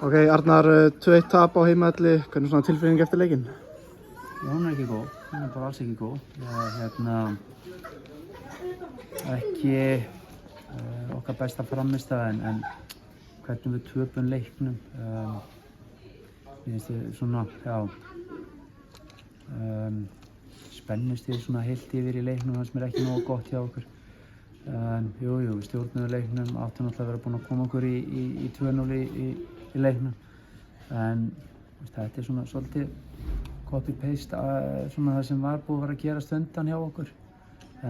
Ok, Arnar, 2-1 tap á heimavelli, hvernig svona tilfinning eftir leikinn? Já, hún ekki góð, hún bara alls ekki góð. Ekki okkar besta frammistaða en hvernig við töpum leiknum. Mér finnst þið svona, spennustig svona heilt yfir í leiknum, fannst mér ekki nógu gott hjá okkur. Jú, við stjórnuðum leiknum, áttum náttúrulega að vera búin að koma okkur í 2-0 í leiknum. En þetta svona svolítið copy-paste, svona það sem var búið að vera að gerast undan hjá okkur.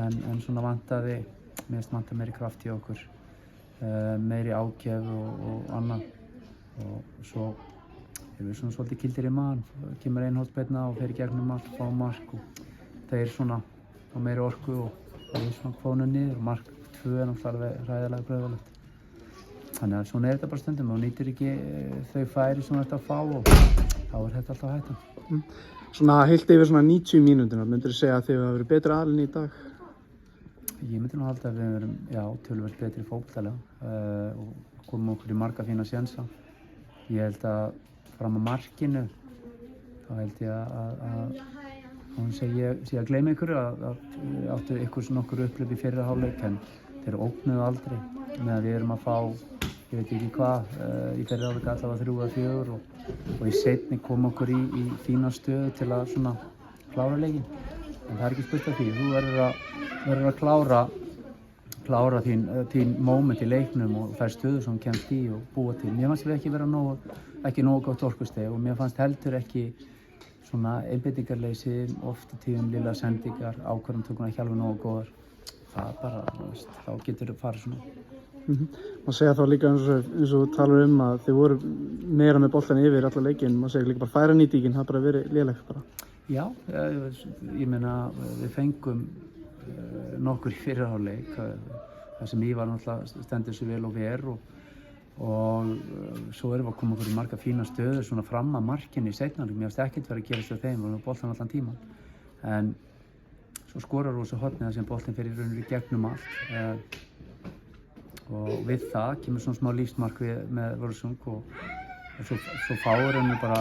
En svona vantaði, mér finnst vantaði meiri kraft í okkur, meiri ágef og annað. Og svo erum við svona svolítið kildir í magann, kemur hornspyrna og fer í gegnum allt, fá mark og þeir svona fá meiri orku og við svona kvónum niður og mark 2 er náttúrulega hræðilega grauðalegt. Þannig að svona er þetta bara stundum og nýtir ekki þau færi sem þetta að fá og þá er þetta alltaf hættan. Svona heilt yfir svona 90 mínúturnar, myndirðu segja að þið hafa verið betri aðilinn í dag? Ég myndi nú halda að við verum, töluvert betri fótboltalega og komum okkur í marga fína sénsa. Ég held að fram að markinu, þá held ég að hún sé að gleyma ykkur að áttu ykkur nokkur upplöp í fyrra hálfleik en þeir ógnuðu aldrei með að við erum að fá, ég veit ekki hvað, í fyrra hálfleik allavega 3 eða 4 og í seinni kom okkur í fína stöðu til að svona klára leikinn. En það er ekki spurt af því, þú verður að klára þín moment í leiknum og þær stöður sem kemst í og búa til. Mér fannst við ekki vera ekki nógu gott orkustig og mér fannst heldur ekki svona einbeitingarleysi, ofta tíðum lilla sendingar, ákvarðanatökurnar ekki alveg nógu góðar. Það bara, þá getur það farið svona. Má segja þá líka eins og þú talar að þið voru meira með boltan yfir alla leikinn, má segja líka bara færanýtingin, það bara verið lélegt bara. Já, ég meina við fengum nokkur í fyrri hálfleik, það sem ég var náttúrulega stendur sér vel og ver og svo erum við að koma okkur í marga fína stöður svona fram að markinu í seinna hálfleik. Mér fannst ekkert verið að gerast hjá þeim, við varum með boltan allan tíman. En svo skorar Rósa hornið þar sem boltinn fer í raun í gegnum allt. Og við það kemur svona smá lífsmark með Völsung og svo fáir henni bara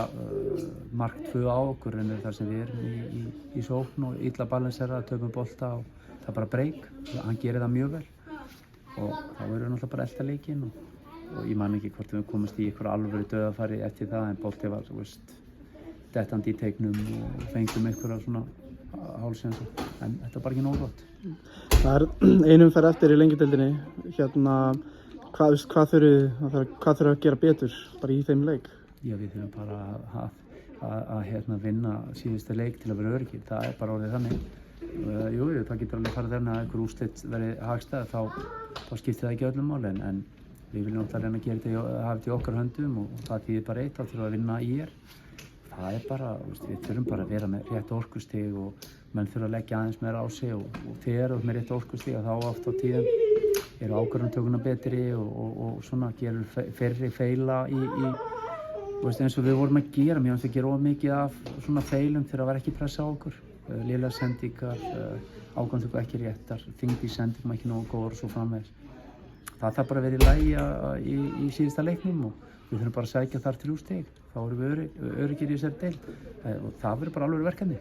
mark 2 á okkur en þar sem við erum í sókn og illa balansera, tökum bolta og það er bara break. Hann gerir það mjög vel og þá erum við náttúrulega bara að elta leikinn og ég man ekki hvort við komast í einhverju alvöru dauðafæri eftir það en bolti var dettandi í teiknum og fengum einhverja svona hálfsénsa en þetta var bara ekki nógu gott. Það er einum ferð eftir í lengjudeildinni, hvað þurfum að gera betur bara í þeim leik? Já, við þurfum bara að vinna síðustu leik til að vera öruggir, það er bara orðið þannig. Jú, það getur alveg farið þarna að einhver úrslit verði hagstæð, þá skiptir það ekki öllum máli en við viljum náttúrulega reyna að gera þetta hafa þetta í okkar höndum og það þýðir bara eitt, þá þurfum að vinna í Það er bara, við þurfum bara að vera með rétt orkustig og menn þurfa að leggja aðeins meira á sig og þegar með rétt orkustig þá oft á tíðum eru ákvarðanatökurnar betri og svona gerur færri feila eins og við vorum að gera. Mér finnst að gera of mikið af svona feilum þegar það var ekki pressa á okkur. Lélegar sendingar, ákvarðanatökur ekki réttar, þyngd í sendingum ekki nógu góður og svo framvegis. Það þarf bara að vera í lagi í síðasta leiknum og við þurfum bara að sækja þar 3 stig. Þá erum við öruggir í þessari deild og það verður bara alveg verkefni.